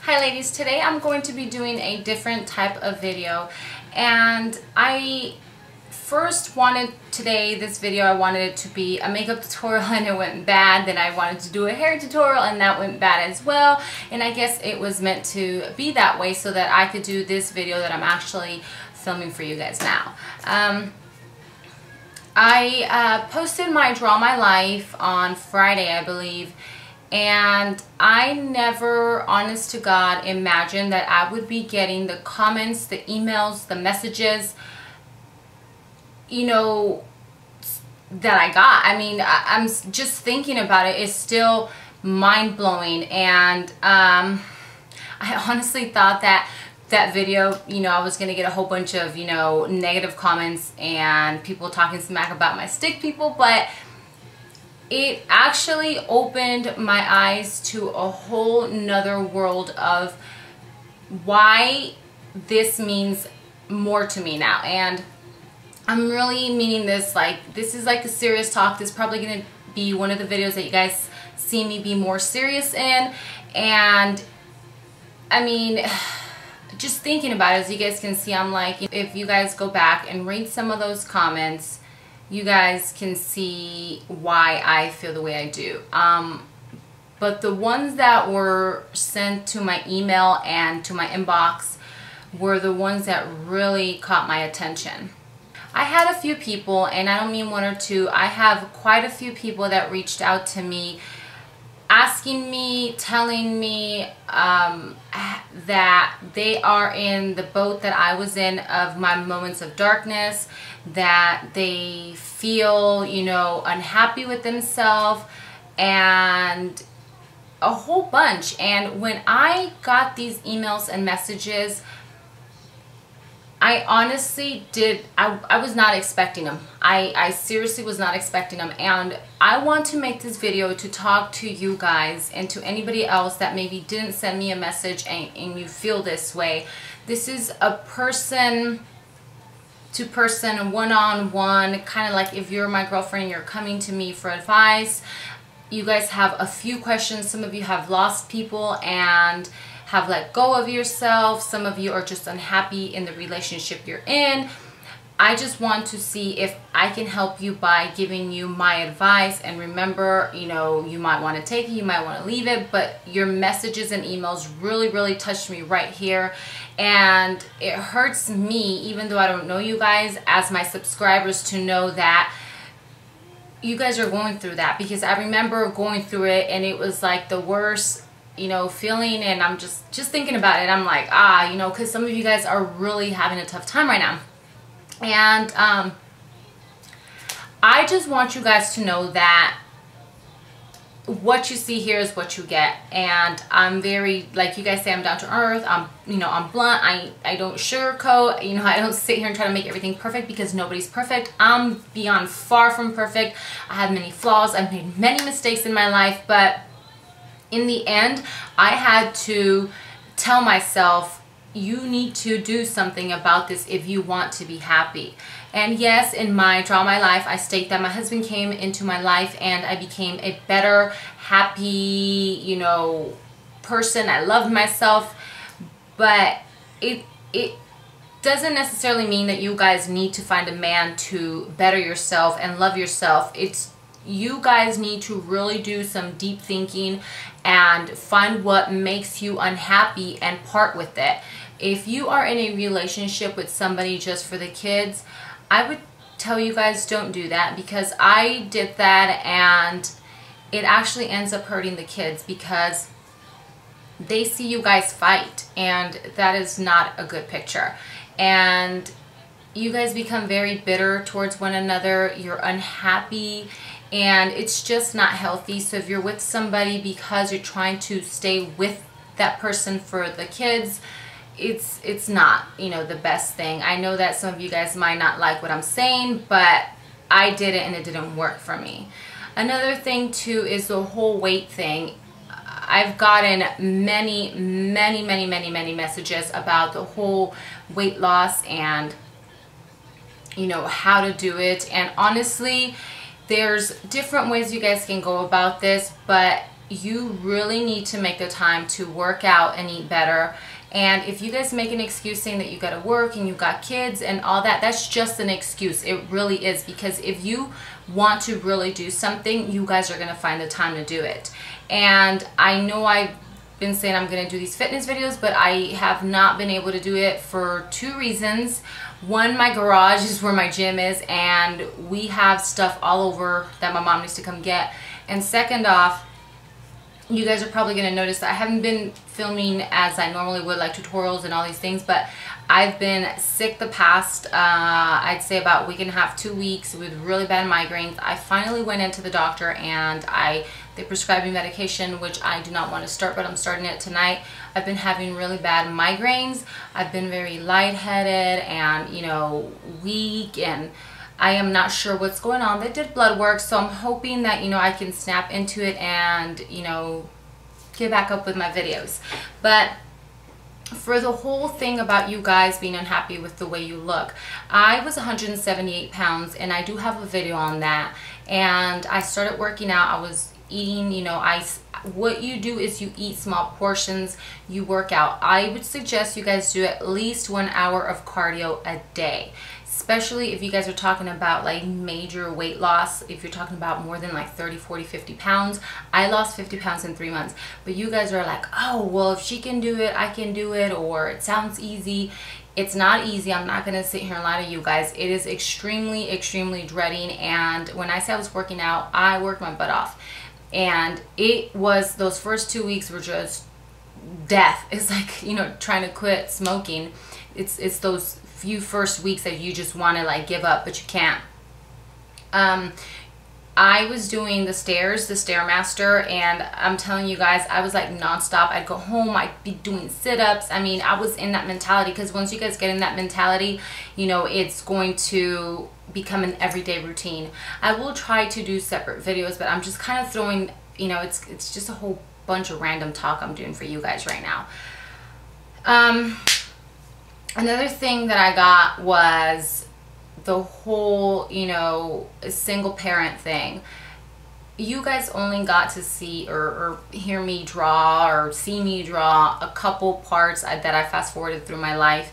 Hi ladies, today I'm going to be doing a different type of video, and I first wanted this video I wanted it to be a makeup tutorial and it went bad. Then I wanted to do a hair tutorial and that went bad as well, and I guess it was meant to be that way so that I could do this video that I'm actually filming for you guys now. I posted my Draw My Life on Friday, I believe, and I never, honest to God, imagined that I would be getting the comments, the emails, the messages, you know, that I got. I mean, I'm just thinking about it is still mind-blowing, and I honestly thought that video, you know, I was going to get a whole bunch of, you know, negative comments and people talking smack about my stick people, but it actually opened my eyes to a whole nother world of why this means more to me now. And I'm really meaning this, like, this is like a serious talk. This is probably going to be one of the videos that you guys see me be more serious in. And I mean, just thinking about it, as you guys can see, I'm like, if you guys go back and read some of those comments, you guys can see why I feel the way I do. But the ones that were sent to my email and to my inbox were the ones that really caught my attention. I had a few people, and I don't mean one or two, I have quite a few people that reached out to me asking me, telling me that they are in the boat that I was in of my moments of darkness, that they feel, you know, unhappy with themselves, and a whole bunch. And when I got these emails and messages, I honestly I was not expecting them. I seriously was not expecting them, and I want to make this video to talk to you guys and to anybody else that maybe didn't send me a message and you feel this way. This is a person to person, one-on-one, kind of like if you're my girlfriend and you're coming to me for advice. You guys have a few questions. Some of you have lost people and have let go of yourself. Some of you are just unhappy in the relationship you're in. I just want to see if I can help you by giving you my advice. And remember, you know, you might want to take it, you might want to leave it, but your messages and emails really touched me right here. And it hurts me, even though I don't know you guys, as my subscribers, to know that you guys are going through that, because I remember going through it and it was like the worst, you know, feeling. And I'm just thinking about it, I'm like, you know, because some of you guys are really having a tough time right now. And I just want you guys to know that what you see here is what you get. And I'm very, like you guys say, I'm down to earth. You know, I'm blunt. I don't sugarcoat. You know, I don't sit here and try to make everything perfect, because nobody's perfect. I'm beyond far from perfect. I have many flaws. I've made many mistakes in my life, but in the end, I had to tell myself, you need to do something about this if you want to be happy. And yes, in my Draw My Life, I state that my husband came into my life and I became a better, happy, you know, person. I loved myself, but it doesn't necessarily mean that you guys need to find a man to better yourself and love yourself. It's you guys need to really do some deep thinking and find what makes you unhappy and part with it. If you are in a relationship with somebody just for the kids, I would tell you guys don't do that, because I did that and it actually ends up hurting the kids, because they see you guys fight, and that is not a good picture. And you guys become very bitter towards one another. You're unhappy, and it's just not healthy. So if you're with somebody because you're trying to stay with that person for the kids, it's not, you know, the best thing. I know that some of you guys might not like what I'm saying, but I did it and it didn't work for me. Another thing too is the whole weight thing. I've gotten many messages about the whole weight loss and, you know, how to do it. And honestly, there's different ways you guys can go about this, but you really need to make the time to work out and eat better. And if you guys make an excuse saying that you gotta work and you got kids and all that, that's just an excuse. It really is, because if you want to really do something, you guys are gonna find the time to do it. And I know I've been saying I'm gonna do these fitness videos, but I have not been able to do it for 2 reasons. One, my garage is where my gym is, and we have stuff all over that my mom needs to come get. And second off, you guys are probably going to notice that I haven't been filming as I normally would, like tutorials and all these things, but I've been sick the past, I'd say about a week and a half, 2 weeks, with really bad migraines. I finally went into the doctor and they prescribed me medication, which I do not want to start, but I'm starting it tonight. I've been having really bad migraines. I've been very lightheaded and, you know, weak, and I am not sure what's going on. They did blood work, so I'm hoping that, you know, I can snap into it and, you know, get back up with my videos. But for the whole thing about you guys being unhappy with the way you look, I was 178 pounds, and I do have a video on that. And I started working out. I was eating, you know, what you do is you eat small portions, you work out. I would suggest you guys do at least 1 hour of cardio a day, especially if you guys are talking about like major weight loss. If you're talking about more than like 30, 40, 50 pounds. I lost 50 pounds in 3 months, but you guys are like, oh, well, if she can do it, I can do it, or it sounds easy. It's not easy. I'm not going to sit here and lie to you guys. It is extremely, extremely dreading. And when I say I was working out, I worked my butt off. And it was, those first 2 weeks were just death. It's like, you know, trying to quit smoking. It's those few first weeks that you just want to like give up, but you can't. I was doing the stairs, the Stairmaster, and I'm telling you guys, I was like nonstop. I'd go home, I'd be doing sit-ups. I mean, I was in that mentality, because once you guys get in that mentality, you know, it's going to become an everyday routine. I will try to do separate videos, but I'm just kind of throwing, you know, it's just a whole bunch of random talk I'm doing for you guys right now. Another thing that I got was the whole, you know, single parent thing. You guys only got to see or hear me draw or see me draw a couple parts that I fast forwarded through my life.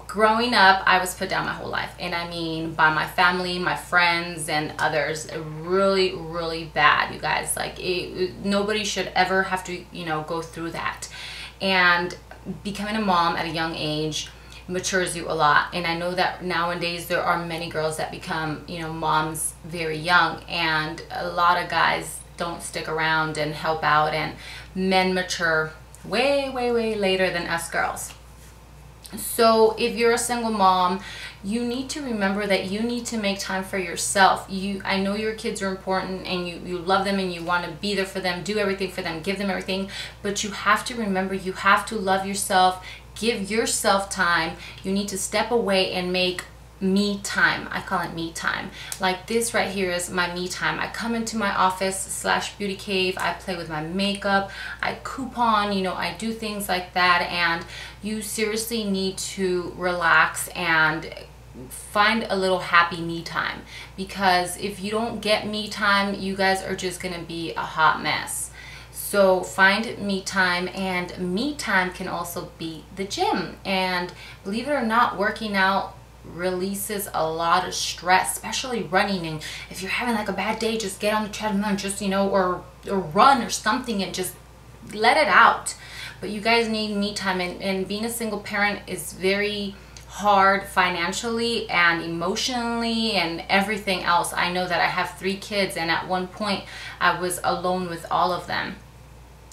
Growing up, I was put down my whole life, and I mean by my family, my friends, and others. Really, really bad, you guys. Like, nobody should ever have to, you know, go through that. And becoming a mom at a young age matures you a lot. And I know that nowadays there are many girls that become, you know, moms very young, and a lot of guys don't stick around and help out, and men mature way, way, way later than us girls. So if you're a single mom, you need to remember that you need to make time for yourself. I know your kids are important, and you love them, and you want to be there for them, do everything for them, give them everything, but you have to remember, you have to love yourself, give yourself time. You need to step away and make me time. I call it me time. Like this right here is my me time. I come into my office / beauty cave. I play with my makeup. I coupon, you know, I do things like that. And you seriously need to relax and find a little happy me time, because if you don't get me time, you guys are just gonna be a hot mess. So find me time, and me time can also be the gym. And believe it or not, working out releases a lot of stress, especially running. And if you're having like a bad day, just get on the treadmill and just, you know, or run or something, and just let it out. But you guys need me time, and being a single parent is very hard financially and emotionally and everything else. I know that I have 3 kids, and at one point I was alone with all of them.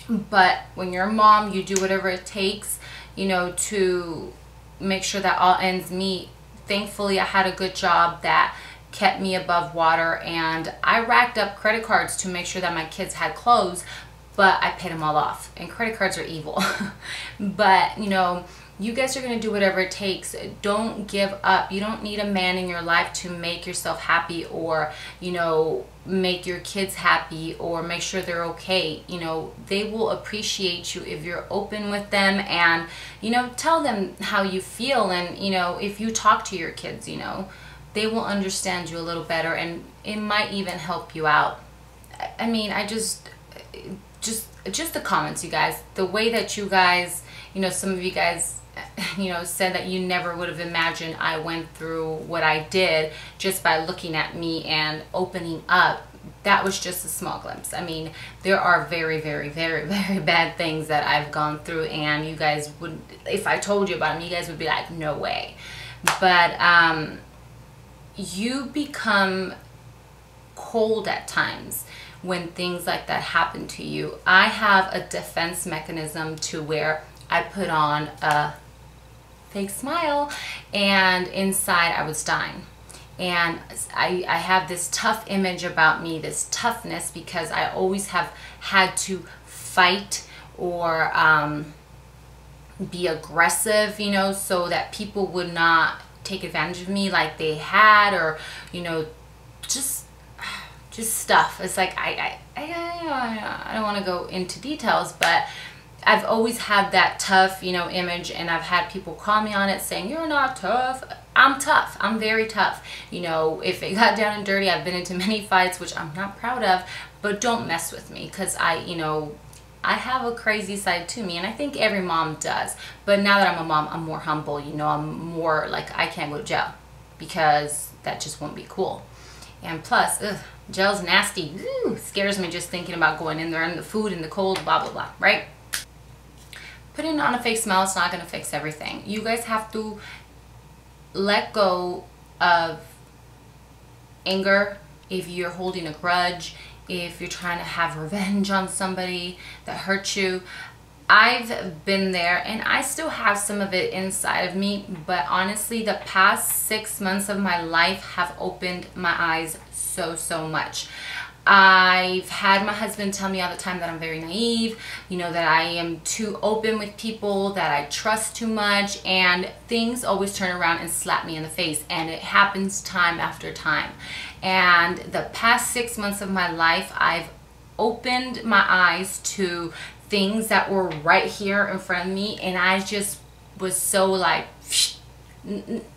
But when you're a mom, you do whatever it takes, you know, to make sure that all ends meet. Thankfully, I had a good job that kept me above water, and I racked up credit cards to make sure that my kids had clothes, but I paid them all off, and credit cards are evil. But, you know, you guys are going to do whatever it takes. Don't give up. You don't need a man in your life to make yourself happy, or, you know, make your kids happy, or make sure they're okay. You know, they will appreciate you if you're open with them, and, you know, tell them how you feel. And, you know, if you talk to your kids, you know, they will understand you a little better, and it might even help you out. I mean, just the comments, you guys, the way that you guys, you know, some of you guys, you know, said that you never would have imagined I went through what I did just by looking at me and opening up. That was just a small glimpse. I mean, there are very, very, very, very bad things that I've gone through, and you guys would, if I told you about them, you guys would be like, no way. But you become cold at times when things like that happen to you. I have a defense mechanism to where I put on a fake smile, and inside I was dying. And I have this tough image about me, this toughness, because I always have had to fight or be aggressive, you know, so that people would not take advantage of me like they had, or, you know, just stuff. It's like, I don't want to go into details, but I've always had that tough, you know, image, and I've had people call me on it saying, you're not tough. I'm tough. I'm very tough. You know, if it got down and dirty, I've been into many fights, which I'm not proud of, but don't mess with me, because you know, I have a crazy side to me, and I think every mom does. But now that I'm a mom, I'm more humble, you know, I'm more like, I can't go to jail, because that just won't be cool. And plus, jail's nasty. Ooh, scares me just thinking about going in there and the food and the cold, blah, blah, blah, right? Putting on a fake smile is not going to fix everything. You guys have to let go of anger if you're holding a grudge, if you're trying to have revenge on somebody that hurt you. I've been there, and I still have some of it inside of me, but honestly, the past 6 months of my life have opened my eyes so much. I've had my husband tell me all the time that I'm very naive, you know, that I am too open with people, that I trust too much, and things always turn around and slap me in the face, and it happens time after time. And the past 6 months of my life, I've opened my eyes to things that were right here in front of me, and I just was so like,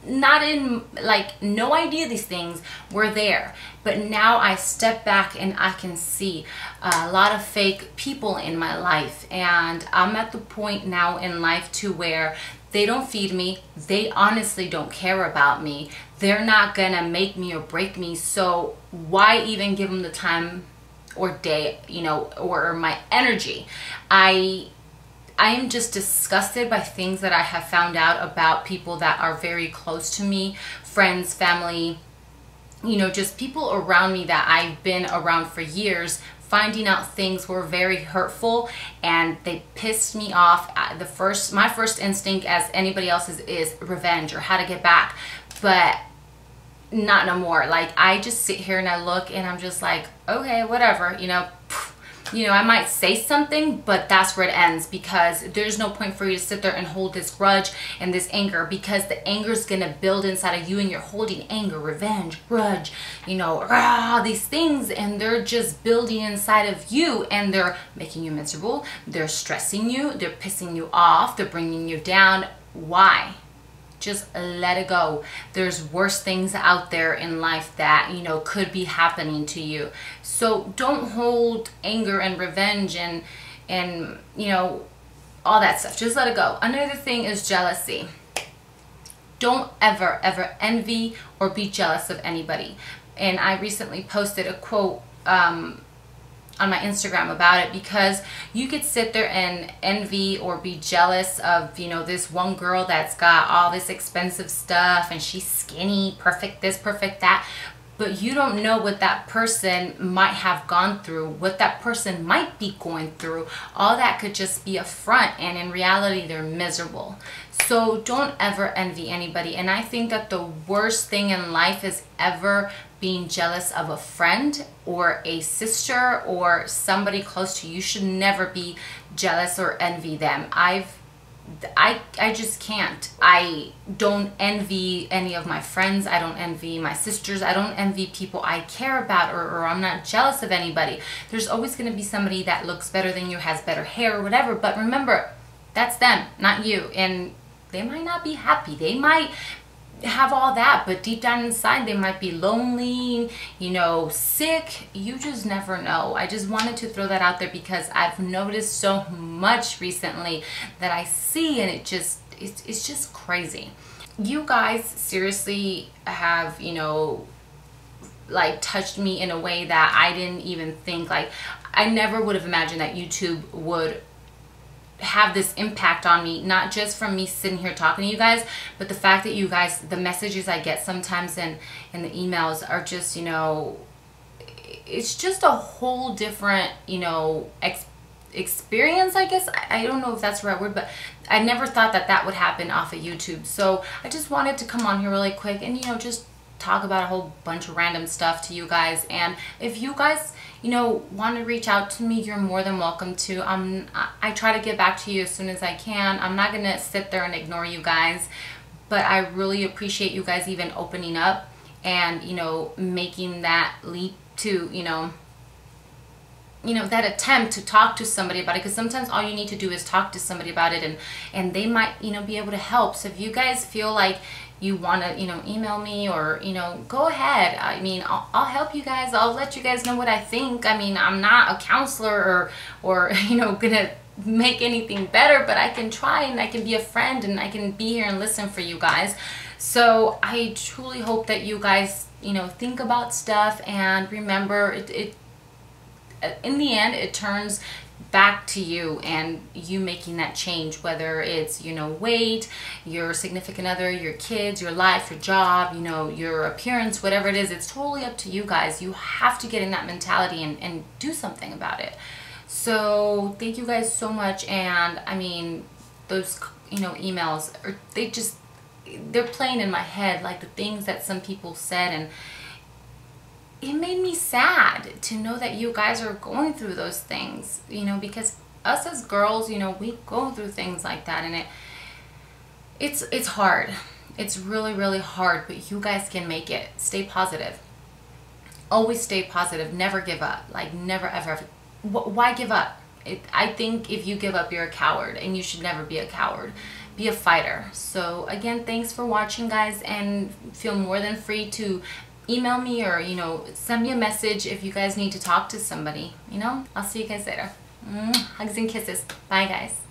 not in, like, no idea these things were there. But now I step back and I can see a lot of fake people in my life, and I'm at the point now in life to where they don't feed me, they honestly don't care about me, they're not gonna make me or break me, so why even give them the time or day, you know, or my energy? I am just disgusted by things that I have found out about people that are very close to me, friends, family, you know, just people around me that I've been around for years. Finding out things were very hurtful, and they pissed me off. My first instinct, as anybody else's, is revenge or how to get back, but not no more. Like, I just sit here and I look and I'm just like, okay, whatever, you know. You know, I might say something, but that's where it ends, because there's no point for you to sit there and hold this grudge and this anger, because the anger is going to build inside of you, and you're holding anger, revenge, grudge, you know, these things, and they're just building inside of you, and they're making you miserable, they're stressing you, they're pissing you off, they're bringing you down. Why? Just let it go. There's worse things out there in life that, you know, could be happening to you. So don't hold anger and revenge and you know, all that stuff. Just let it go. Another thing is jealousy. Don't ever envy or be jealous of anybody. And I recently posted a quote on my Instagram about it, because you could sit there and envy or be jealous of, you know, this one girl that's got all this expensive stuff and she's skinny, perfect this, perfect that, but you don't know what that person might have gone through, what that person might be going through. All that could just be a front, and in reality they're miserable. So don't ever envy anybody. And I think that the worst thing in life is ever being jealous of a friend or a sister or somebody close to you. You should never be jealous or envy them. I just can't. I don't envy any of my friends. I don't envy my sisters. I don't envy people I care about, or I'm not jealous of anybody. There's always going to be somebody that looks better than you, has better hair or whatever, but remember, that's them, not you. And they might not be happy. They might have all that, but deep down inside they might be lonely, you know, sick. You just never know. I just wanted to throw that out there because I've noticed so much recently that I see, and it's just crazy. You guys seriously have, you know, like touched me in a way that I didn't even think. Like, I never would have imagined that YouTube would have this impact on me, not just from me sitting here talking to you guys, but the fact that you guys, the messages I get sometimes in the emails are just, you know, it's just a whole different, you know, experience, I guess. I don't know if that's the right word, but I never thought that that would happen off of YouTube. So I just wanted to come on here really quick and, you know, just talk about a whole bunch of random stuff to you guys. And if you guys, you know, want to reach out to me, you're more than welcome to. I try to get back to you as soon as I can. I'm not gonna sit there and ignore you guys, but I really appreciate you guys even opening up and, you know, making that leap to, you know, that attempt to talk to somebody about it, because sometimes all you need to do is talk to somebody about it, and they might, you know, be able to help. So if you guys feel like you want to, you know, email me, or, you know, go ahead. I mean, I'll help you guys. I'll let you guys know what I think. I mean, I'm not a counselor or you know, gonna make anything better, but I can try, and I can be a friend, and I can be here and listen for you guys. So I truly hope that you guys, you know, think about stuff, and remember, in the end, it turns back to you and you making that change, whether it's, you know, weight, your significant other, your kids, your life, your job, you know, your appearance, whatever it is. It's totally up to you guys. You have to get in that mentality and do something about it. So thank you guys so much. And I mean, those, you know, emails are, they're playing in my head, like the things that some people said, and it made me sad to know that you guys are going through those things, you know, because us as girls, you know, we go through things like that, and it's hard. It's really, really hard, but you guys can make it. Stay positive. Always stay positive. Never give up. Like, never, ever. Why give up? I think if you give up, you're a coward, and you should never be a coward. Be a fighter. So again, thanks for watching, guys, and feel more than free to email me, or, you know, send me a message if you guys need to talk to somebody, you know. I'll see you guys later. Hugs and kisses. Bye, guys.